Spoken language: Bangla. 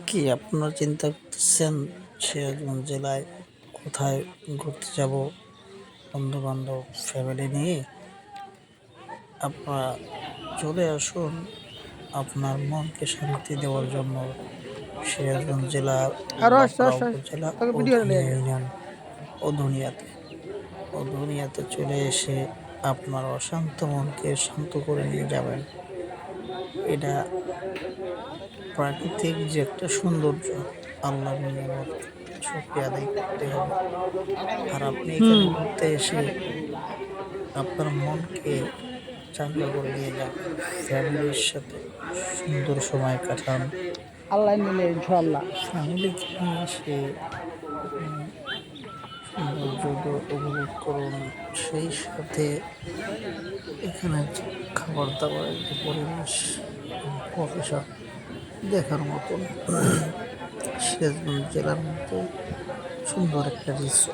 কি আপনারা চিন্তা করতেছেন সিরাজগঞ্জ জেলায় কোথায় ঘুরতে যাব? বন্ধু বান্ধব ফ্যামিলি নিয়ে আপনারা চলে আসুন আপনার মনকে শান্তি দেওয়ার জন্য সিরাজগঞ্জ জেলার আরো আসতে উল্লাপাড়া আসতে উপজেলা তোকে ও ভিডিও ধুনিয়া লেগে ইউনিয়ন ও ধুনিয়াতে চলে এসে আপনার অশান্ত মনকে শান্ত করে নিয়ে যাবেন। এটা প্রাকৃতিক যে একটা সৌন্দর্য, আল্লাহর নিয়ামত, শুকরিয়া আদায় করতে হবে। আর আপনি এখানে হুম ঘুরতে এসে আপনার মনকে চাঙ্গা করে নিয়ে যান। ফ্যামিলির সাথে সুন্দর সময় কাটান। আল্লাহ নিলে ইনশাআল্লাহ। ফ্যামিলিকে নিয়ে এসে সৌন্দর্য উপভোগ করুন। সেই সাথে এখানের যে খাবার দাবারের যে পরিবেশ প্রফেশন দেখার মতন। সিরাজগঞ্জ জেলার মধ্যে সুন্দর একটা দৃশ্য।